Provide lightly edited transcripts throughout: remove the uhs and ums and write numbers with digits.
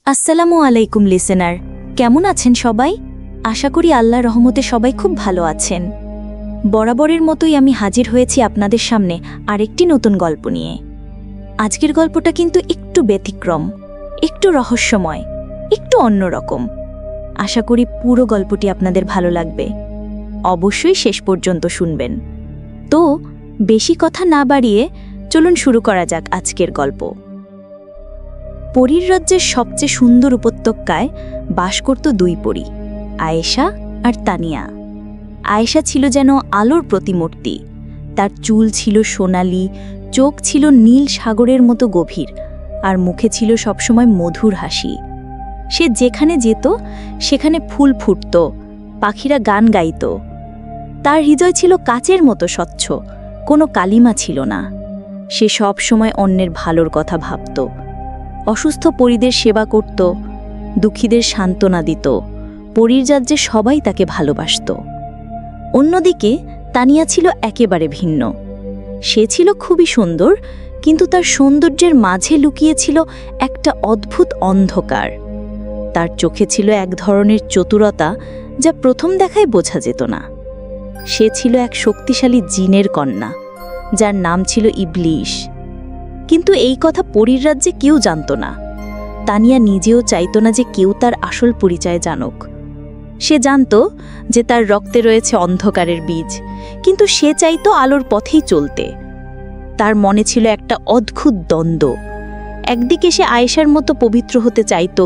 আসসালামু আলাইকুম লিসেনার, কেমন আছেন সবাই? আশা করি আল্লাহর রহমতে সবাই খুব ভালো আছেন। বরাবরের মতোই আমি হাজির হয়েছি আপনাদের সামনে আরেকটি নতুন গল্প নিয়ে। আজকের গল্পটা কিন্তু একটু ব্যতিক্রম, একটু রহস্যময়, একটু অন্যরকম। আশা করি পুরো গল্পটি আপনাদের ভালো লাগবে। অবশ্যই শেষ পর্যন্ত শুনবেন। তো বেশি কথা না বাড়িয়ে চলুন শুরু করা যাক আজকের গল্প। পরীর রাজ্যের সবচেয়ে সুন্দর উপত্যকায় বাস করত দুই পরী, আয়েশা আর তানিয়া। আয়েশা ছিল যেন আলোর প্রতিমূর্তি। তার চুল ছিল সোনালি, চোখ ছিল নীল সাগরের মতো গভীর, আর মুখে ছিল সবসময় মধুর হাসি। সে যেখানে যেত সেখানে ফুল ফুটত, পাখিরা গান গাইত। তার হৃদয় ছিল কাচের মতো স্বচ্ছ, কোনো কালিমা ছিল না। সে সব সময় অন্যের ভালোর কথা ভাবত, অসুস্থ পরীদের সেবা করত, দুঃখীদের সান্ত্বনা দিত। পরীর রাজ্যে সবাই তাকে ভালোবাসত। অন্যদিকে তানিয়া ছিল একেবারে ভিন্ন। সে ছিল খুবই সুন্দর, কিন্তু তার সৌন্দর্যের মাঝে লুকিয়েছিল একটা অদ্ভুত অন্ধকার। তার চোখে ছিল এক ধরনের চতুরতা যা প্রথম দেখায় বোঝা যেত না। সে ছিল এক শক্তিশালী জিনের কন্যা, যার নাম ছিল ইবলিশ। কিন্তু এই কথা পরীর রাজ্যে কেউ জানত না। তানিয়া নিজেও চাইত না যে কেউ তার আসল পরিচয় জানুক। সে জানত যে তার রক্তে রয়েছে অন্ধকারের বীজ, কিন্তু সে চাইত আলোর পথেই চলতে। তার মনে ছিল একটা অদ্ভুত দ্বন্দ্ব। একদিকে সে আয়েশার মতো পবিত্র হতে চাইত,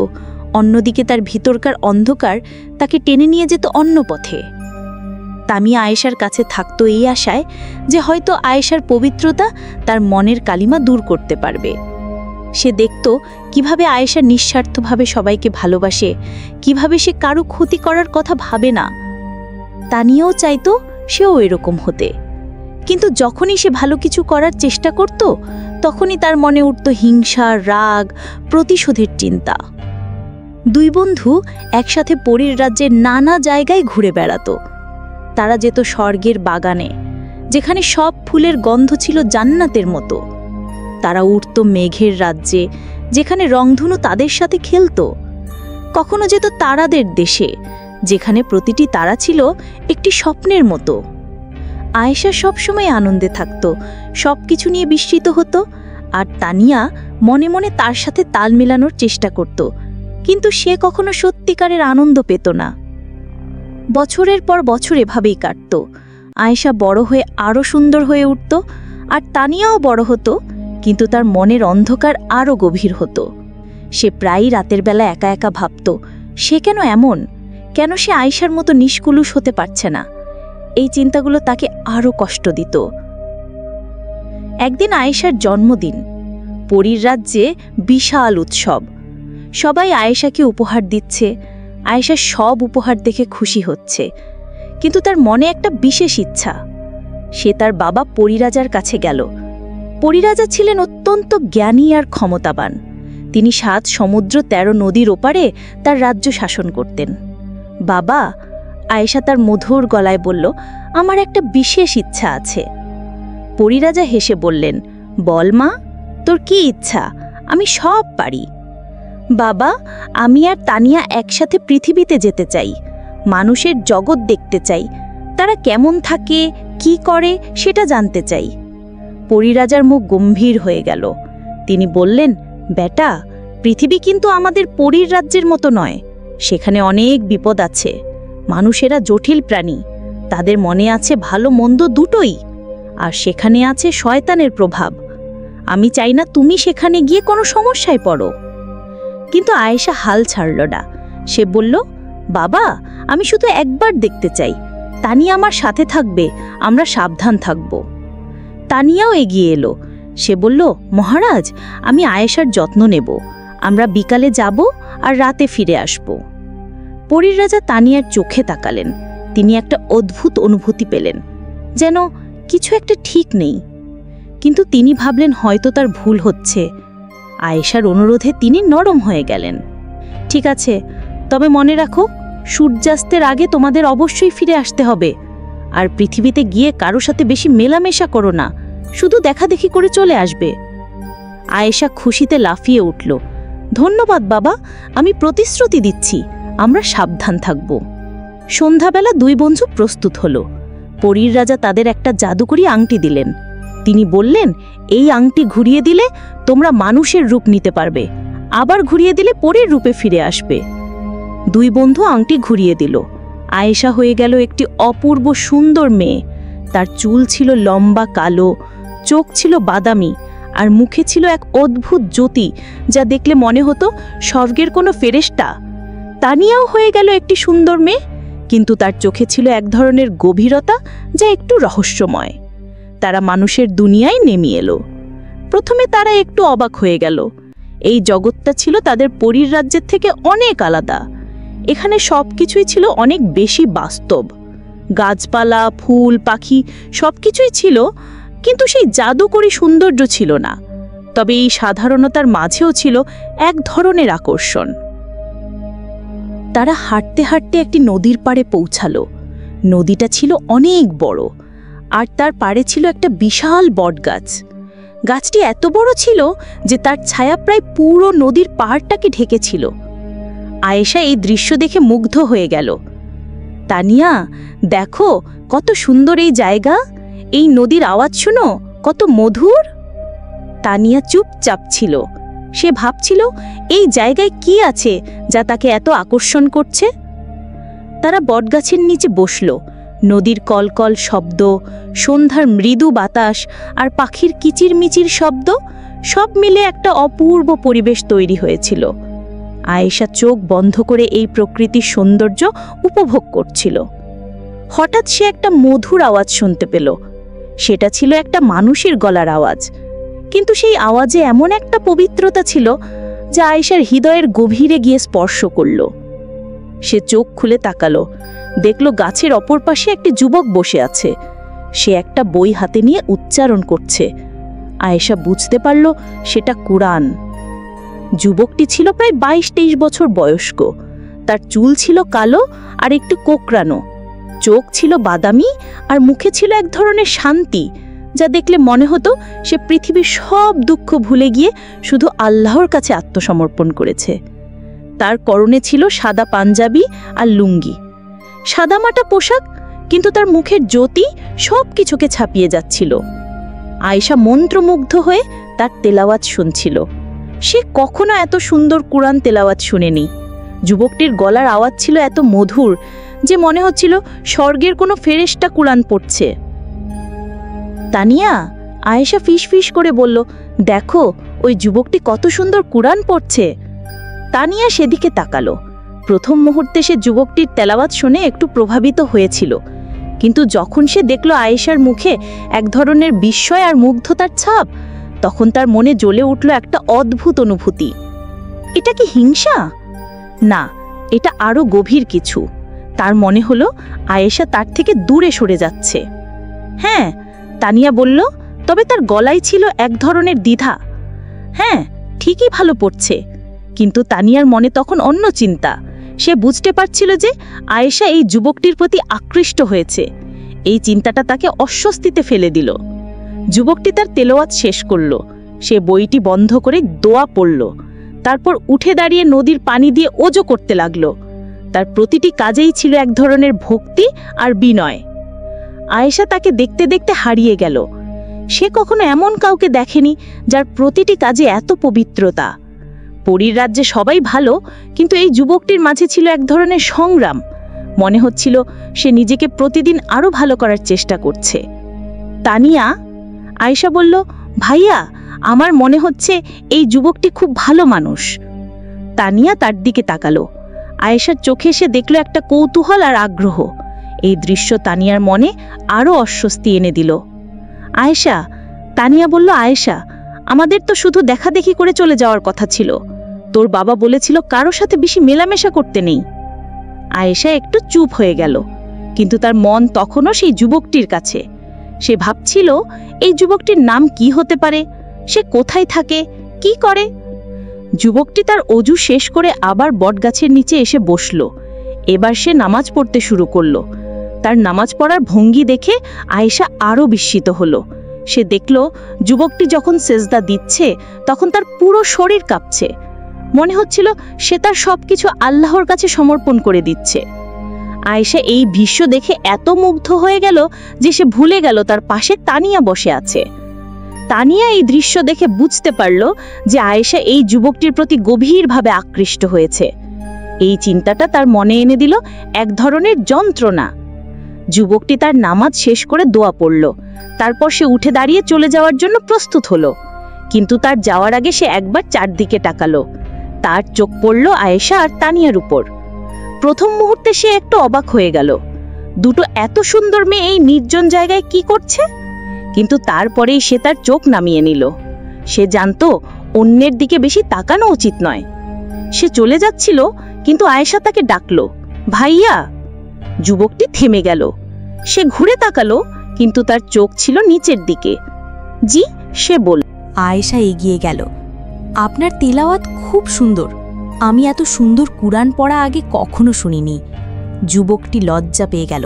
অন্যদিকে তার ভিতরকার অন্ধকার তাকে টেনে নিয়ে যেত অন্য পথে। তানিয়া আয়েশার কাছে থাকত এই আশায় যে হয়তো আয়েশার পবিত্রতা তার মনের কালিমা দূর করতে পারবে। সে দেখত কিভাবে আয়েশা নিঃস্বার্থভাবে সবাইকে ভালোবাসে, কিভাবে সে কারো ক্ষতি করার কথা ভাবে না। তানিয়াও চাইত সেও এরকম হতে। কিন্তু যখনই সে ভালো কিছু করার চেষ্টা করত, তখনই তার মনে উঠত হিংসা, রাগ, প্রতিশোধের চিন্তা। দুই বন্ধু একসাথে পরীর রাজ্যের নানা জায়গায় ঘুরে বেড়াত। তারা যেত স্বর্গের বাগানে, যেখানে সব ফুলের গন্ধ ছিল জান্নাতের মতো। তারা উঠত মেঘের রাজ্যে, যেখানে রংধনু তাদের সাথে খেলত। কখনো যেত তারাদের দেশে, যেখানে প্রতিটি তারা ছিল একটি স্বপ্নের মতো। আয়েশা সবসময় আনন্দে থাকত, সবকিছু নিয়ে বিস্মিত হতো, আর তানিয়া মনে মনে তার সাথে তাল মেলানোর চেষ্টা করত, কিন্তু সে কখনো সত্যিকারের আনন্দ পেত না। বছরের পর বছর এভাবেই কাটত। আয়েশা বড় হয়ে আরও সুন্দর হয়ে উঠত, আর তানিয়াও বড় হতো, কিন্তু তার মনের অন্ধকার আরও গভীর হতো। সে প্রায়ই রাতের বেলা একা একা ভাবত, সে কেন এমন, কেন সে আয়েশার মতো নিষ্কুলুষ হতে পারছে না। এই চিন্তাগুলো তাকে আরও কষ্ট দিত। একদিন আয়েশার জন্মদিন। পরীর রাজ্যে বিশাল উৎসব। সবাই আয়েশাকে উপহার দিচ্ছে। আয়েশা সব উপহার দেখে খুশি হচ্ছে, কিন্তু তার মনে একটা বিশেষ ইচ্ছা। সে তার বাবা পরীরাজার কাছে গেল। পরীরাজা ছিলেন অত্যন্ত জ্ঞানী আর ক্ষমতাবান। তিনি 7 সমুদ্র 13 নদীর ওপারে তার রাজ্য শাসন করতেন। বাবা, আয়েশা তার মধুর গলায় বলল, আমার একটা বিশেষ ইচ্ছা আছে। পরীরাজা হেসে বললেন, বল মা, তোর কি ইচ্ছা? আমি সব পারি। বাবা, আমি আর তানিয়া একসাথে পৃথিবীতে যেতে চাই, মানুষের জগৎ দেখতে চাই, তারা কেমন থাকে, কি করে সেটা জানতে চাই। পরীরাজার মুখ গম্ভীর হয়ে গেল। তিনি বললেন, বেটা, পৃথিবী কিন্তু আমাদের পরীর রাজ্যের মতো নয়। সেখানে অনেক বিপদ আছে। মানুষেরা জটিল প্রাণী, তাদের মনে আছে ভালো মন্দ দুটোই, আর সেখানে আছে শয়তানের প্রভাব। আমি চাই না তুমি সেখানে গিয়ে কোনো সমস্যায় পড়ো। কিন্তু আয়েশা হাল ছাড়ল না। সে বলল, বাবা, আমি শুধু একবার দেখতে চাই। তানিয়া আমার সাথে থাকবে, আমরা সাবধান থাকব। তানিয়াও এগিয়ে এলো। সে বলল, মহারাজ, আমি আয়েশার যত্ন নেব। আমরা বিকালে যাব আর রাতে ফিরে আসব। পরীর রাজা তানিয়ার চোখে তাকালেন। তিনি একটা অদ্ভুত অনুভূতি পেলেন, যেন কিছু একটা ঠিক নেই। কিন্তু তিনি ভাবলেন হয়তো তার ভুল হচ্ছে। আয়েশার অনুরোধে তিনি নরম হয়ে গেলেন। ঠিক আছে, তবে মনে রাখো, সূর্যাস্তের আগে তোমাদের অবশ্যই ফিরে আসতে হবে। আর পৃথিবীতে গিয়ে কারো সাথে বেশি মেলামেশা করো না, শুধু দেখাদেখি করে চলে আসবে। আয়েশা খুশিতে লাফিয়ে উঠল। ধন্যবাদ বাবা, আমি প্রতিশ্রুতি দিচ্ছি আমরা সাবধান থাকব। সন্ধ্যাবেলা দুই বন্ধু প্রস্তুত হলো। পরীর রাজা তাদের একটা জাদুকরি আংটি দিলেন। তিনি বললেন, এই আংটি ঘুরিয়ে দিলে তোমরা মানুষের রূপ নিতে পারবে, আবার ঘুরিয়ে দিলে পরীর রূপে ফিরে আসবে। দুই বন্ধু আংটি ঘুরিয়ে দিল। আয়েশা হয়ে গেল একটি অপূর্ব সুন্দর মেয়ে। তার চুল ছিল লম্বা কালো, চোখ ছিল বাদামি, আর মুখে ছিল এক অদ্ভুত জ্যোতি, যা দেখলে মনে হতো স্বর্গের কোনো ফেরেশতা। তানিয়াও হয়ে গেল একটি সুন্দর মেয়ে, কিন্তু তার চোখে ছিল এক ধরনের গভীরতা যা একটু রহস্যময়। তারা মানুষের দুনিয়ায় নেমে এলো। প্রথমে তারা একটু অবাক হয়ে গেল। এই জগৎটা ছিল তাদের পরীর রাজ্যের থেকে অনেক আলাদা। এখানে সবকিছুই ছিল অনেক বেশি বাস্তব। গাছপালা, ফুল, পাখি সবকিছুই ছিল, কিন্তু সেই জাদুকরী সৌন্দর্য ছিল না। তবে এই সাধারণতার মাঝেও ছিল এক ধরনের আকর্ষণ। তারা হাঁটতে হাঁটতে একটি নদীর পাড়ে পৌঁছালো। নদীটা ছিল অনেক বড়, আর তার পাড়ে ছিল একটা বিশাল বটগাছ। গাছটি এত বড় ছিল যে তার ছায়া প্রায় পুরো নদীর পাড়টাকে ঢেকেছিল। আয়েশা এই দৃশ্য দেখে মুগ্ধ হয়ে গেল। তানিয়া, দেখো কত সুন্দর এই জায়গা, এই নদীর আওয়াজ শুনো, কত মধুর। তানিয়া চুপচাপ ছিল। সে ভাবছিল এই জায়গায় কি আছে যা তাকে এত আকর্ষণ করছে। তারা বটগাছের নিচে বসল। নদীর কলকল শব্দ, সন্ধ্যার মৃদু বাতাস আর পাখির কিচিরমিচির শব্দ সব মিলে একটা অপূর্ব পরিবেশ তৈরি হয়েছিল। আয়েশা চোখ বন্ধ করে এই প্রকৃতির সৌন্দর্য উপভোগ করছিল। হঠাৎ সে একটা মধুর আওয়াজ শুনতে পেল। সেটা ছিল একটা মানুষের গলার আওয়াজ, কিন্তু সেই আওয়াজে এমন একটা পবিত্রতা ছিল যা আয়েশার হৃদয়ের গভীরে গিয়ে স্পর্শ করল। সে চোখ খুলে তাকালো, দেখল গাছের অপর পাশে একটি যুবক বসে আছে। সে একটা বই হাতে নিয়ে উচ্চারণ করছে। আয়েশা বুঝতে পারল সেটা কুরআন। যুবকটি ছিল প্রায় 22-23 বছর বয়স্ক। তার চুল ছিল কালো আর একটু কোকড়ানো, চোখ ছিল বাদামি, আর মুখে ছিল এক ধরনের শান্তি যা দেখলে মনে হতো সে পৃথিবীর সব দুঃখ ভুলে গিয়ে শুধু আল্লাহর কাছে আত্মসমর্পণ করেছে। তার পরনে ছিল সাদা পাঞ্জাবি আর লুঙ্গি, সাদামাটা পোশাক, কিন্তু তার মুখের জ্যোতি সব কিছুকে ছাপিয়ে যাচ্ছিল। আয়েশা মন্ত্রমুগ্ধ হয়ে তার তেলাওয়াত শুনছিল। সে কখনো এত সুন্দর কুরআন তেলাওয়াত শুনেনি। যুবকটির গলার আওয়াজ ছিল এত মধুর যে মনে হচ্ছিল স্বর্গের কোনো ফেরেশতা কুরআন পড়ছে। তানিয়া, আয়েশা ফিসফিস করে বলল, দেখো ওই যুবকটি কত সুন্দর কুরআন পড়ছে। তানিয়া সেদিকে তাকালো। প্রথম মুহূর্তে সে যুবকটির তেলাওয়াত শুনে একটু প্রভাবিত হয়েছিল, কিন্তু যখন সে দেখল আয়েশার মুখে এক ধরনের বিস্ময় আর মুগ্ধতার ছাপ, তখন তার মনে জ্বলে উঠল একটা অদ্ভুত অনুভূতি। এটা কি হিংসা? না, এটা আরো গভীর কিছু। তার মনে হলো আয়েশা তার থেকে দূরে সরে যাচ্ছে। হ্যাঁ, তানিয়া বলল, তবে তার গলায় ছিল এক ধরনের দ্বিধা। হ্যাঁ, ঠিকই ভালো পড়ছে, কিন্তু তানিয়ার মনে তখন অন্য চিন্তা। সে বুঝতে পারছিল যে আয়েশা এই যুবকটির প্রতি আকৃষ্ট হয়েছে। এই চিন্তাটা তাকে অস্বস্তিতে ফেলে দিল। যুবকটি তার তেলাওয়াত শেষ করল। সে বইটি বন্ধ করে দোয়া পড়ল। তারপর উঠে দাঁড়িয়ে নদীর পানি দিয়ে ওযু করতে লাগল। তার প্রতিটি কাজেই ছিল এক ধরনের ভক্তি আর বিনয়। আয়েশা তাকে দেখতে দেখতে হারিয়ে গেল। সে কখনো এমন কাউকে দেখেনি যার প্রতিটি কাজে এত পবিত্রতা। পরীর রাজ্যে সবাই ভালো, কিন্তু এই যুবকটির মাঝে ছিল এক ধরনের সংগ্রাম। মনে হচ্ছিল সে নিজেকে প্রতিদিন আরো ভালো করার চেষ্টা করছে। তানিয়া, আয়েশা বলল, ভাইয়া, আমার মনে হচ্ছে এই যুবকটি খুব ভালো মানুষ। তানিয়া তার দিকে তাকালো। আয়েশার চোখে সে দেখল একটা কৌতূহল আর আগ্রহ। এই দৃশ্য তানিয়ার মনে আরো অস্বস্তি এনে দিল। আয়েশা, তানিয়া বলল, আয়েশা, আমাদের তো শুধু দেখাদেখি করে চলে যাওয়ার কথা ছিল। তোর বাবা বলেছিল কারো সাথে বেশি মেলামেশা করতে নেই। আয়েশা একটু চুপ হয়ে গেল, কিন্তু তার মন তখনও সেই যুবকটির কাছে। সে ভাবছিল এই যুবকটির নাম কি হতে পারে, সে কোথায় থাকে, কি করে। যুবকটি তার অজু শেষ করে আবার বটগাছের নিচে এসে বসল। এবার সে নামাজ পড়তে শুরু করল। তার নামাজ পড়ার ভঙ্গি দেখে আয়েশা আরো বিস্মিত হল। সে দেখল যুবকটি যখন সেজদা দিচ্ছে তখন তার পুরো শরীর কাঁপছে। মনে হচ্ছিল সে তার সবকিছু আল্লাহর কাছে সমর্পণ করে দিচ্ছে। আয়েশা এই দৃশ্য দেখে এত মুগ্ধ হয়ে গেল যে সে ভুলে গেল তার পাশে তানিয়া বসে আছে। তানিয়া এই দৃশ্য দেখে বুঝতে পারল যে আয়েশা এই যুবকটির প্রতি গভীরভাবে আকৃষ্ট হয়েছে। এই চিন্তাটা তার মনে এনে দিল এক ধরনের যন্ত্রণা। যুবকটি তার নামাজ শেষ করে দোয়া পড়ল, তারপর সে উঠে দাঁড়িয়ে চলে যাওয়ার জন্য প্রস্তুত হলো। কিন্তু তার যাওয়ার আগে সে একবার চারদিকে তাকালো। তার চোখ পড়ল আয়েশা আর তানিয়ার উপর। প্রথম মুহূর্তে সে একটু অবাক হয়ে গেল, দুটো এত সুন্দর মেয়ে এই নির্জন জায়গায় কি করছে? কিন্তু তারপরেই সে তার চোখ নামিয়ে নিল। সে জানতো অন্যের দিকে বেশি তাকানো উচিত নয়। সে চলে যাচ্ছিল, কিন্তু আয়েশা তাকে ডাকলো, ভাইয়া। যুবকটি থেমে গেল। সে ঘুরে তাকালো, কিন্তু তার চোখ ছিল নিচের দিকে। জি, সে বলল। আয়েশা এগিয়ে গেল। আপনার তিলাওয়াত খুব সুন্দর। আমি এত সুন্দর কুরআন পড়া আগে কখনো শুনিনি। যুবকটি লজ্জা পেয়ে গেল।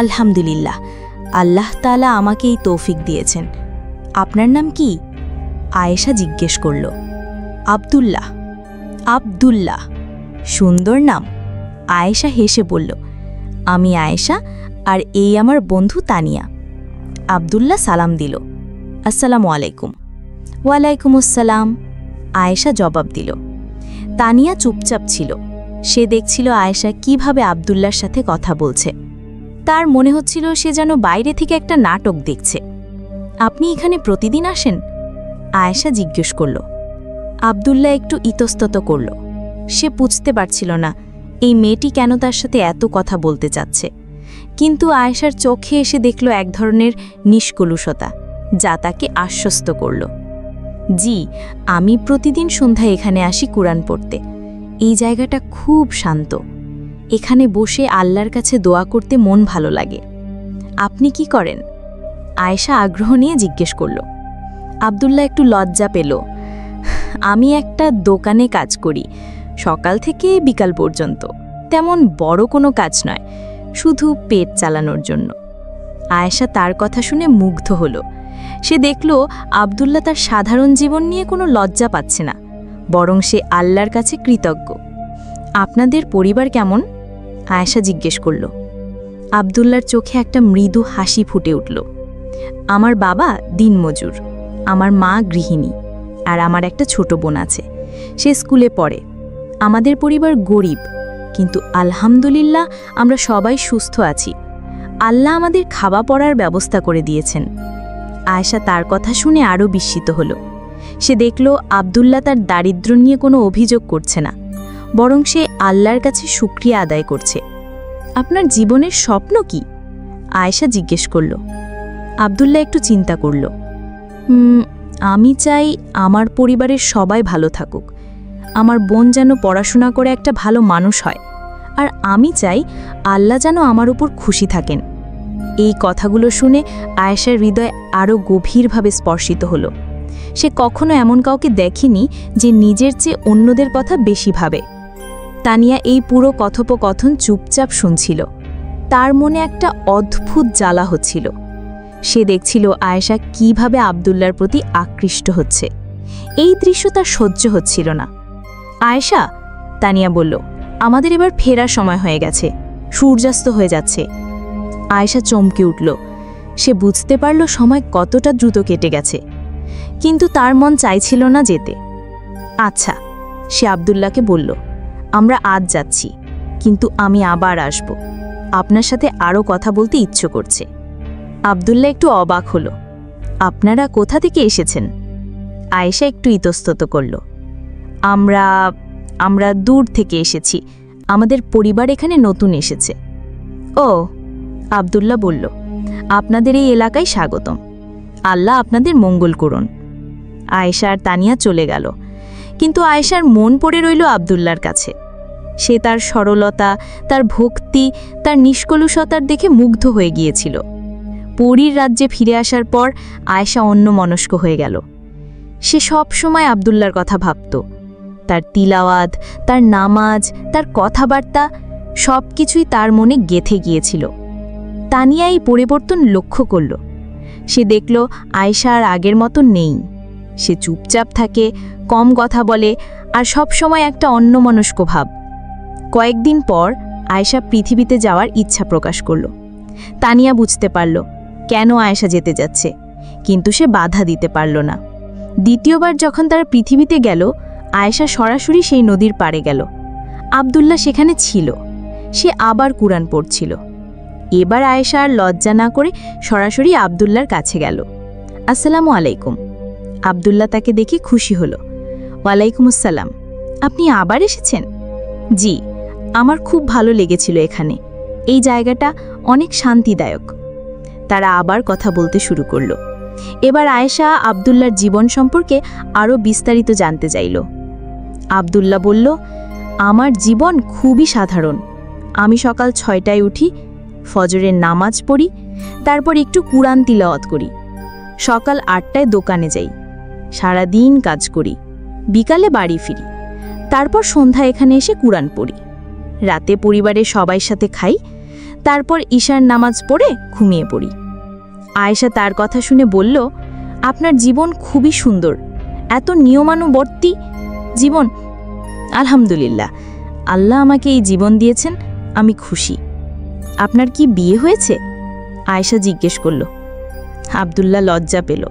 আলহামদুলিল্লাহ, আল্লাহ তাআলা আমাকে এই তৌফিক দিয়েছেন। আপনার নাম কি? আয়েশা জিজ্ঞেস করল। আব্দুল্লাহ। আব্দুল্লাহ, সুন্দর নাম। আয়েশা হেসে বলল, আমি আয়েশা, আর এই আমার বন্ধু তানিয়া। আব্দুল্লাহ সালাম দিল, আসসালামু আলাইকুম। ওয়ালাইকুম আসসালাম, আয়েশা জবাব দিল। তানিয়া চুপচাপ ছিল। সে দেখছিল আয়েশা কিভাবে আব্দুল্লাহর সাথে কথা বলছে। তার মনে হচ্ছিল সে যেন বাইরে থেকে একটা নাটক দেখছে। আপনি এখানে প্রতিদিন আসেন? আয়েশা জিজ্ঞেস করল। আব্দুল্লাহ একটু ইতস্তত করল। সে বুঝতে পারছিল না এই মেয়েটি কেন তার সাথে এত কথা বলতে চাচ্ছে। কিন্তু আয়েশার চোখে এসে দেখল এক ধরনের নিষ্কলুষতা, যা তাকে আশ্বস্ত করল। জি, আমি প্রতিদিন সন্ধ্যায় এখানে আসি কুরআন পড়তে। এই জায়গাটা খুব শান্ত। এখানে বসে আল্লাহর কাছে দোয়া করতে মন ভালো লাগে। আপনি কি করেন? আয়েশা আগ্রহ নিয়ে জিজ্ঞেস করল। আব্দুল্লাহ একটু লজ্জা পেল। আমি একটা দোকানে কাজ করি, সকাল থেকে বিকাল পর্যন্ত। তেমন বড় কোনো কাজ নয়, শুধু পেট চালানোর জন্য। আয়েশা তার কথা শুনে মুগ্ধ হল। সে দেখল আব্দুল্লাহ তার সাধারণ জীবন নিয়ে কোনো লজ্জা পাচ্ছে না, বরং সে আল্লাহর কাছে কৃতজ্ঞ। আপনাদের পরিবার কেমন? আয়েশা জিজ্ঞেস করল। আব্দুল্লাহর চোখে একটা মৃদু হাসি ফুটে উঠল। আমার বাবা দিনমজুর, আমার মা গৃহিণী, আর আমার একটা ছোট বোন আছে, সে স্কুলে পড়ে। আমাদের পরিবার গরিব, কিন্তু আলহামদুলিল্লাহ আমরা সবাই সুস্থ আছি। আল্লাহ আমাদের খাওয়া পড়ার ব্যবস্থা করে দিয়েছেন। আয়েশা তার কথা শুনে আরও বিস্মিত হল। সে দেখল আব্দুল্লাহ তার দারিদ্র্য নিয়ে কোনো অভিযোগ করছে না, বরং সে আল্লাহর কাছে শুকরিয়া আদায় করছে। আপনার জীবনের স্বপ্ন কি? আয়েশা জিজ্ঞেস করল। আব্দুল্লাহ একটু চিন্তা করল। আমি চাই আমার পরিবারের সবাই ভালো থাকুক। আমার বোন যেন পড়াশোনা করে একটা ভালো মানুষ হয়, আর আমি চাই আল্লাহ যেন আমার উপর খুশি থাকেন। এই কথাগুলো শুনে আয়েশার হৃদয় আরও গভীরভাবে স্পর্শিত হল। সে কখনো এমন কাউকে দেখেনি যে নিজের চেয়ে অন্যদের কথা বেশি ভাবে। তানিয়া এই পুরো কথোপকথন চুপচাপ শুনছিল। তার মনে একটা অদ্ভুত জ্বালা হচ্ছিল। সে দেখছিল আয়েশা কিভাবে আব্দুল্লাহর প্রতি আকৃষ্ট হচ্ছে। এই দৃশ্য তার সহ্য হচ্ছিল না। আয়েশা, তানিয়া বলল, আমাদের এবার ফেরার সময় হয়ে গেছে, সূর্যাস্ত হয়ে যাচ্ছে। আয়েশা চমকে উঠল। সে বুঝতে পারল সময় কতটা দ্রুত কেটে গেছে, কিন্তু তার মন চাইছিল না যেতে। আচ্ছা, সে আব্দুল্লাহকে বলল, আমরা আজ যাচ্ছি, কিন্তু আমি আবার আসব। আপনার সাথে আরও কথা বলতে ইচ্ছে করছে। আব্দুল্লাহ একটু অবাক হল। আপনারা কোথা থেকে এসেছেন? আয়েশা একটু ইতস্তত করল। আমরা দূর থেকে এসেছি। আমাদের পরিবার এখানে নতুন এসেছে। ও, আব্দুল্লাহ বলল, আপনাদের এই এলাকায় স্বাগতম। আল্লাহ আপনাদের মঙ্গল করুন। আয়েশা আর তানিয়া চলে গেল, কিন্তু আয়েশার মন পড়ে রইল আব্দুল্লাহর কাছে। সে তার সরলতা, তার ভক্তি, তার নিষ্কলুষতার দেখে মুগ্ধ হয়ে গিয়েছিল। পরীর রাজ্যে ফিরে আসার পর আয়েশা অন্যমনস্ক হয়ে গেল। সে সব সময় আব্দুল্লাহর কথা ভাবত। তার তিলাওয়াত, তার নামাজ, তার কথাবার্তা সব কিছুই তার মনে গেঁথে গিয়েছিল। তানিয়া এই পরিবর্তন লক্ষ্য করল। সে দেখল আয়েশা আর আগের মতো নেই। সে চুপচাপ থাকে, কম কথা বলে, আর সব সময় একটা অন্যমনস্ক ভাব। কয়েকদিন পর আয়েশা পৃথিবীতে যাওয়ার ইচ্ছা প্রকাশ করল। তানিয়া বুঝতে পারল কেন আয়েশা যেতে যাচ্ছে, কিন্তু সে বাধা দিতে পারল না। দ্বিতীয়বার যখন তারা পৃথিবীতে গেল, আয়েশা সরাসরি সেই নদীর পাড়ে গেল। আব্দুল্লাহ সেখানে ছিল। সে আবার কুরআন পড়ছিল। এবার আয়েশা আর লজ্জা না করে সরাসরি আব্দুল্লাহর কাছে গেল। আসসালামু আলাইকুম। আব্দুল্লাহ তাকে দেখে খুশি হলো। ওয়ালাইকুম আসসালাম। আপনি আবার এসেছেন? জি, আমার খুব ভালো লেগেছিল এখানে। এই জায়গাটা অনেক শান্তিদায়ক। তারা আবার কথা বলতে শুরু করল। এবার আয়েশা আব্দুল্লাহর জীবন সম্পর্কে আরও বিস্তারিত জানতে চাইল। আব্দুল্লাহ বলল, আমার জীবন খুবই সাধারণ। আমি সকাল 6টায় উঠি, ফজরের নামাজ পড়ি, তারপর একটু কুরআন তিলাওয়াত করি। সকাল 8টায় দোকানে যাই, সারাদিন কাজ করি, বিকালে বাড়ি ফিরি, তারপর সন্ধ্যা এখানে এসে কুরআন পড়ি। রাতে পরিবারের সবাই সাথে খাই, তারপর ঈশার নামাজ পড়ে ঘুমিয়ে পড়ি। আয়েশা তার কথা শুনে বলল, আপনার জীবন খুবই সুন্দর, এত নিয়মানুবর্তী জীবন। আলহামদুলিল্লাহ, আল্লাহ আমাকে এই জীবন দিয়েছেন, আমি খুশি। আপনার কি বিয়ে হয়েছে? আয়েশা জিজ্ঞেস করল। আব্দুল্লাহ লজ্জা পেল।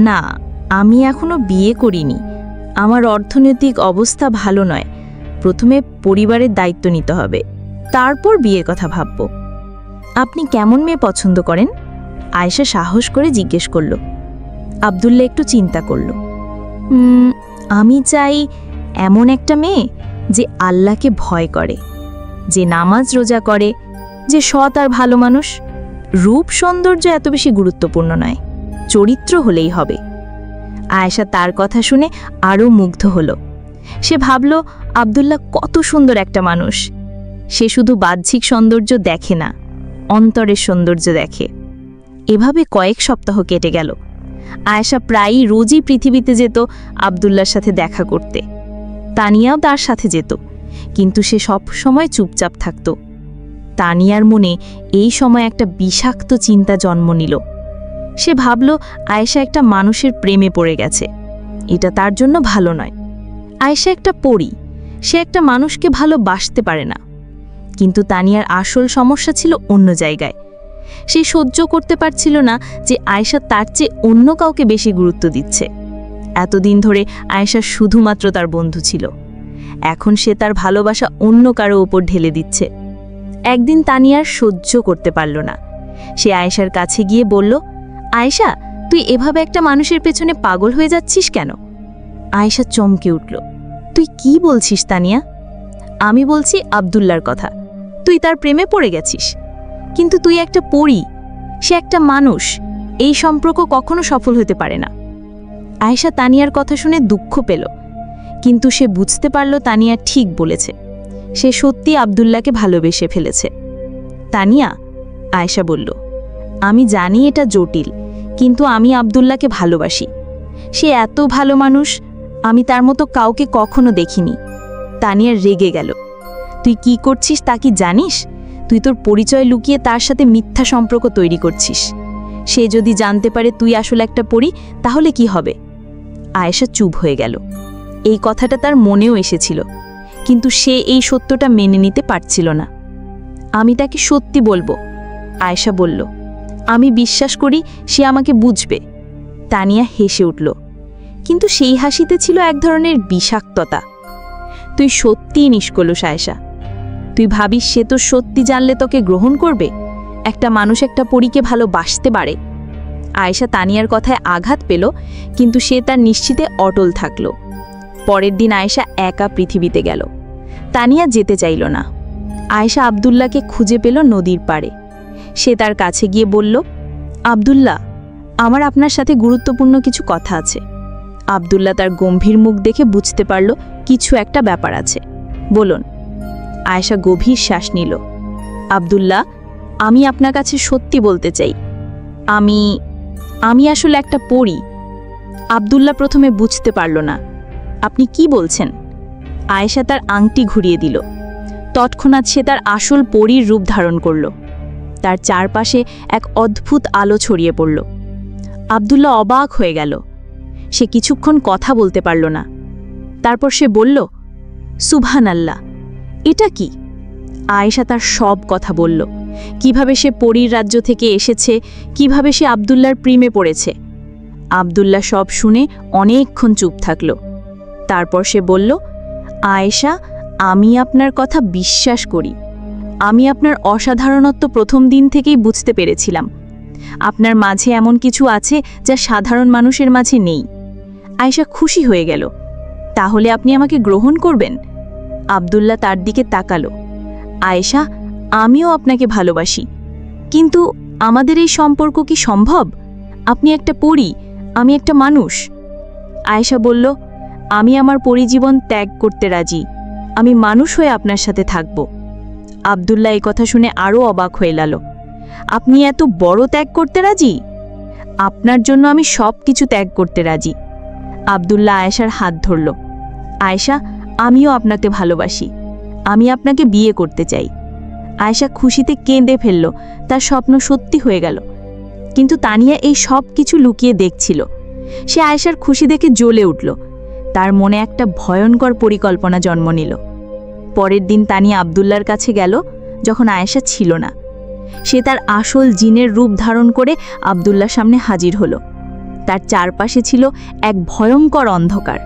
না, আমি এখনো বিয়ে করিনি। আমার অর্থনৈতিক অবস্থা ভালো নয়। প্রথমে পরিবারের দায়িত্ব নিতে হবে, তারপর বিয়ের কথা ভাবব। আপনি কেমন মেয়ে পছন্দ করেন? আয়েশা সাহস করে জিজ্ঞেস করল। আব্দুল্লাহ একটু চিন্তা করল। আমি চাই এমন একটা মেয়ে যে আল্লাহকে ভয় করে, যে নামাজ রোজা করে, যে সৎ আর ভালো মানুষ। রূপ সৌন্দর্য এত বেশি গুরুত্বপূর্ণ নয়, চরিত্র হলেই হবে। আয়েশা তার কথা শুনে আরও মুগ্ধ হল। সে ভাবল, আব্দুল্লাহ কত সুন্দর একটা মানুষ। সে শুধু বাহ্যিক সৌন্দর্য দেখে না, অন্তরের সৌন্দর্য দেখে। এভাবে কয়েক সপ্তাহ কেটে গেল। আয়েশা প্রায়ই রোজই পৃথিবীতে যেত আব্দুল্লাহর সাথে দেখা করতে। তানিয়াও তার সাথে যেত, কিন্তু সে সব সময় চুপচাপ থাকত। তানিয়ার মনে এই সময় একটা বিষাক্ত চিন্তা জন্ম নিল। সে ভাবল, আয়েশা একটা মানুষের প্রেমে পড়ে গেছে। এটা তার জন্য ভালো নয়। আয়েশা একটা পরী, সে একটা মানুষকে ভালোবাসতে পারে না। কিন্তু তানিয়ার আসল সমস্যা ছিল অন্য জায়গায়। সে সহ্য করতে পারছিল না যে আয়েশা তার চেয়ে অন্য কাউকে বেশি গুরুত্ব দিচ্ছে। এতদিন ধরে আয়েশা শুধুমাত্র তার বন্ধু ছিল, এখন সে তার ভালোবাসা অন্য কারো উপর ঢেলে দিচ্ছে। একদিন তানিয়ার সহ্য করতে পারল না। সে আয়েশার কাছে গিয়ে বলল, আয়েশা, তুই এভাবে একটা মানুষের পেছনে পাগল হয়ে যাচ্ছিস কেন? আয়েশা চমকে উঠল। তুই কি বলছিস তানিয়া? আমি বলছি আব্দুল্লাহর কথা। তুই তার প্রেমে পড়ে গেছিস, কিন্তু তুই একটা পরী, সে একটা মানুষ। এই সম্পর্ক কখনো সফল হতে পারে না। আয়েশা তানিয়ার কথা শুনে দুঃখ পেল, কিন্তু সে বুঝতে পারল তানিয়া ঠিক বলেছে। সে সত্যি আব্দুল্লাহকে ভালোবেসে ফেলেছে। তানিয়া, আয়েশা বলল, আমি জানি এটা জটিল, কিন্তু আমি আব্দুল্লাহকে ভালোবাসি। সে এত ভালো মানুষ, আমি তার মতো কাউকে কখনো দেখিনি। তানিয়া রেগে গেল। তুই কি করছিস তা কি জানিস? তুই তোর পরিচয় লুকিয়ে তার সাথে মিথ্যা সম্পর্ক তৈরি করছিস। সে যদি জানতে পারে তুই আসলে একটা পরী, তাহলে কি হবে? আয়েশা চুপ হয়ে গেল। এই কথাটা তার মনেও এসেছিল, কিন্তু সে এই সত্যটা মেনে নিতে পারছিল না। আমি তাকে সত্যি বলবো, আয়েশা বলল। আমি বিশ্বাস করি সে আমাকে বুঝবে। তানিয়া হেসে উঠল, কিন্তু সেই হাসিতে ছিল এক ধরনের বিষাক্ততা। তুই সত্যিই নিষ্কলুষ আয়েশা। তুই ভাবিস সে তো সত্যি জানলে তোকে গ্রহণ করবে? একটা মানুষ একটা পরীকে ভালোবাসতে পারে? আয়েশা তানিয়ার কথায় আঘাত পেল, কিন্তু সে তার নিশ্চিতে অটল থাকল। পরের দিন আয়েশা একা পৃথিবীতে গেল। তানিয়া যেতে চাইল না। আয়েশা আব্দুল্লাহকে খুঁজে পেল নদীর পাড়ে। সে তার কাছে গিয়ে বলল, আব্দুল্লাহ, আমার আপনার সাথে গুরুত্বপূর্ণ কিছু কথা আছে। আব্দুল্লাহ তার গম্ভীর মুখ দেখে বুঝতে পারল কিছু একটা ব্যাপার আছে। বলুন। আয়েশা গভীর শ্বাস নিল। আব্দুল্লাহ, আমি আপনার কাছে সত্যি বলতে চাই। আমি আসলে একটা পরী। আব্দুল্লাহ প্রথমে বুঝতে পারল না। আপনি কি বলছেন? আয়েশা তার আংটি ঘুরিয়ে দিল। তৎক্ষণাৎ সে তার আসল পরীর রূপ ধারণ করল। তার চারপাশে এক অদ্ভুত আলো ছড়িয়ে পড়ল। আব্দুল্লাহ অবাক হয়ে গেল। সে কিছুক্ষণ কথা বলতে পারল না। তারপর সে বলল, সুবহানাল্লাহ, এটা কি? আয়েশা তার সব কথা বলল, কিভাবে সে পরীর রাজ্য থেকে এসেছে, কিভাবে সে আব্দুল্লাহর প্রেমে পড়েছে। আব্দুল্লাহ সব শুনে অনেকক্ষণ চুপ থাকল। তারপর সে বলল, আয়েশা, আমি আপনার কথা বিশ্বাস করি। আমি আপনার অসাধারণত্ব প্রথম দিন থেকেই বুঝতে পেরেছিলাম। আপনার মাঝে এমন কিছু আছে যা সাধারণ মানুষের মাঝে নেই। আয়েশা খুশি হয়ে গেল। তাহলে আপনি আমাকে গ্রহণ করবেন? আব্দুল্লাহ তার দিকে তাকালো। আয়েশা, আমিও আপনাকে ভালোবাসি, কিন্তু আমাদের এই সম্পর্ক কি সম্ভব? আপনি একটা পরী, আমি একটা মানুষ। আয়েশা বলল, আমি আমার পরিজীবন ত্যাগ করতে রাজি। আমি মানুষ হয়ে আপনার সাথে থাকব। আব্দুল্লাহ এই কথা শুনে আরও অবাক হয়ে গেল। আপনি এত বড় ত্যাগ করতে রাজি? আপনার জন্য আমি সব কিছু ত্যাগ করতে রাজি। আব্দুল্লাহ আয়েশার হাত ধরল। আয়েশা, আমিও আপনাকে ভালোবাসি। আমি আপনাকে বিয়ে করতে চাই। আয়েশা খুশিতে কেঁদে ফেলল। তার স্বপ্ন সত্যি হয়ে গেল। কিন্তু তানিয়া এই সব কিছু লুকিয়ে দেখছিল। সে আয়েশার খুশি দেখে জ্বলে উঠল। তার মনে একটা ভয়ঙ্কর পরিকল্পনা জন্ম নিল। পরের দিন তানিয়া আব্দুল্লাহর কাছে গেল, যখন আয়েশা ছিল না। সে তার আসল জিনের রূপ ধারণ করে আব্দুল্লাহর সামনে হাজির হলো। তার চারপাশে ছিল এক ভয়ঙ্কর অন্ধকার।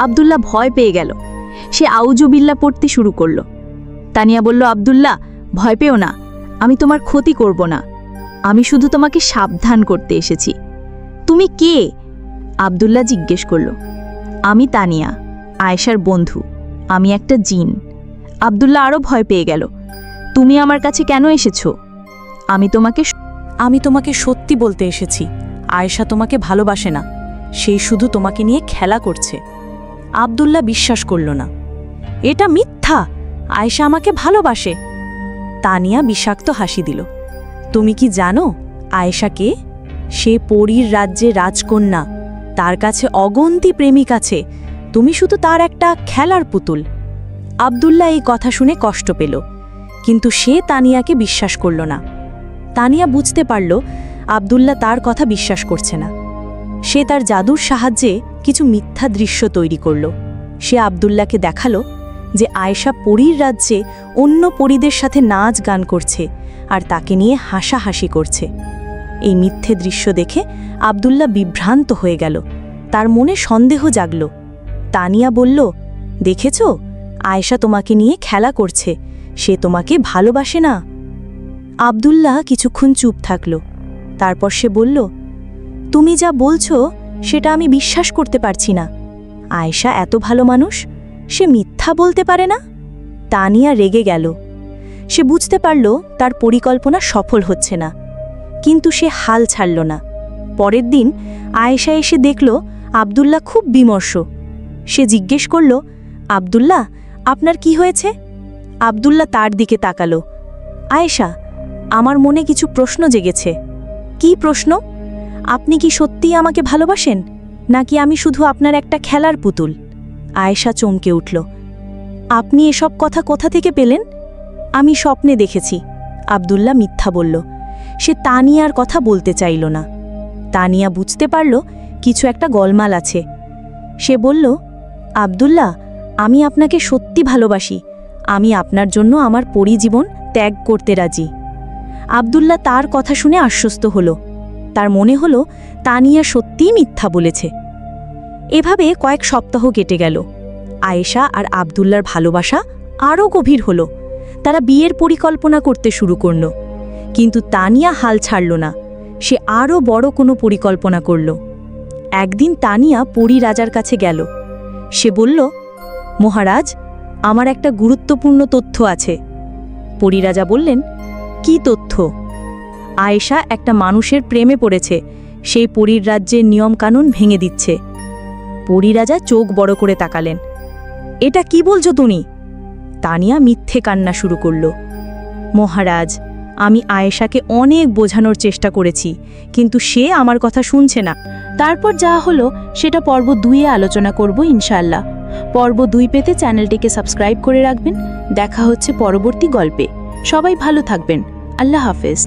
আব্দুল্লাহ ভয় পেয়ে গেল। সে আউযুবিল্লাহ পড়তে শুরু করল। তানিয়া বলল, আব্দুল্লাহ, ভয় পেও না, আমি তোমার ক্ষতি করব না। আমি শুধু তোমাকে সাবধান করতে এসেছি। তুমি কে? আব্দুল্লাহ জিজ্ঞেস করল। আমি তানিয়া, আয়েশার বন্ধু। আমি একটা জিন। আব্দুল্লাহ আরও ভয় পেয়ে গেল। তুমি আমার কাছে কেন এসেছো? আমি তোমাকে সত্যি বলতে এসেছি। আয়েশা তোমাকে ভালোবাসে না, সেই শুধু তোমাকে নিয়ে খেলা করছে। আব্দুল্লাহ বিশ্বাস করল না। এটা মিথ্যা, আয়েশা আমাকে ভালোবাসে। তানিয়া বিষাক্ত হাসি দিল। তুমি কি জানো আয়েশা কে? সে পরীর রাজ্যে রাজকন্যা। তার কাছে অগন্তি প্রেমিক আছে। তুমি শুধু তার একটা খেলার পুতুল। আব্দুল্লাহ এই কথা শুনে কষ্ট পেল, কিন্তু সে তানিয়াকে বিশ্বাস করল না। তানিয়া বুঝতে পারল আব্দুল্লাহ তার কথা বিশ্বাস করছে না। সে তার জাদুর সাহায্যে কিছু মিথ্যা দৃশ্য তৈরি করল। সে আব্দুল্লাহকে দেখালো যে আয়েশা পরীর রাজ্যে অন্য পরীদের সাথে নাচ গান করছে আর তাকে নিয়ে হাসাহাসি করছে। এই মিথ্যে দৃশ্য দেখে আব্দুল্লাহ বিভ্রান্ত হয়ে গেল। তার মনে সন্দেহ জাগল। তানিয়া বলল, দেখেছ, আয়েশা তোমাকে নিয়ে খেলা করছে, সে তোমাকে ভালোবাসে না। আব্দুল্লাহ কিছুক্ষণ চুপ থাকল। তারপর সে বলল, তুমি যা বলছো সেটা আমি বিশ্বাস করতে পারছি না। আয়েশা এত ভালো মানুষ, সে মিথ্যা বলতে পারে না। তানিয়া রেগে গেল। সে বুঝতে পারল তার পরিকল্পনা সফল হচ্ছে না, কিন্তু সে হাল ছাড়ল না। পরের দিন আয়েশা এসে দেখল আব্দুল্লাহ খুব বিমর্ষ। সে জিজ্ঞেস করল, আব্দুল্লাহ, আপনার কি হয়েছে? আব্দুল্লাহ তার দিকে তাকালো। আয়েশা, আমার মনে কিছু প্রশ্ন জেগেছে। কি প্রশ্ন? আপনি কি সত্যিই আমাকে ভালোবাসেন, নাকি আমি শুধু আপনার একটা খেলার পুতুল? আয়েশা চমকে উঠল। আপনি এসব কথা কোথা থেকে পেলেন? আমি স্বপ্নে দেখেছি। আব্দুল্লাহ মিথ্যা বলল। সে তানিয়ার কথা বলতে চাইল না। তানিয়া বুঝতে পারল কিছু একটা গোলমাল আছে। সে বলল, আব্দুল্লাহ, আমি আপনাকে সত্যি ভালোবাসি। আমি আপনার জন্য আমার পরিজীবন ত্যাগ করতে রাজি। আব্দুল্লাহ তার কথা শুনে আশ্বস্ত হল। তার মনে হলো তানিয়া সত্যিই মিথ্যা বলেছে। এভাবে কয়েক সপ্তাহ কেটে গেল। আয়েশা আর আব্দুল্লাহর ভালোবাসা আরও গভীর হল। তারা বিয়ের পরিকল্পনা করতে শুরু করল। কিন্তু তানিয়া হাল ছাড়ল না। সে আরও বড় কোনো পরিকল্পনা করল। একদিন তানিয়া পরী রাজার কাছে গেল। সে বলল, মহারাজ, আমার একটা গুরুত্বপূর্ণ তথ্য আছে। পরী রাজা বললেন, কি তথ্য? আয়েশা একটা মানুষের প্রেমে পড়েছে। সেই পরীর রাজ্যের নিয়মকানুন ভেঙে দিচ্ছে। পরী রাজা চোখ বড় করে তাকালেন। এটা কি বলছো তুমি? তানিয়া মিথ্যে কান্না শুরু করল। মহারাজ, আমি আয়েশাকে অনেক বোঝানোর চেষ্টা করেছি, কিন্তু সে আমার কথা শুনছে না। তারপর যা হলো সেটা পর্ব 2-এ আলোচনা করব ইনশাআল্লাহ। পর্ব 2 পেতে চ্যানেলটিকে সাবস্ক্রাইব করে রাখবেন। দেখা হচ্ছে পরবর্তী গল্পে। সবাই ভালো থাকবেন। আল্লাহ হাফেজ।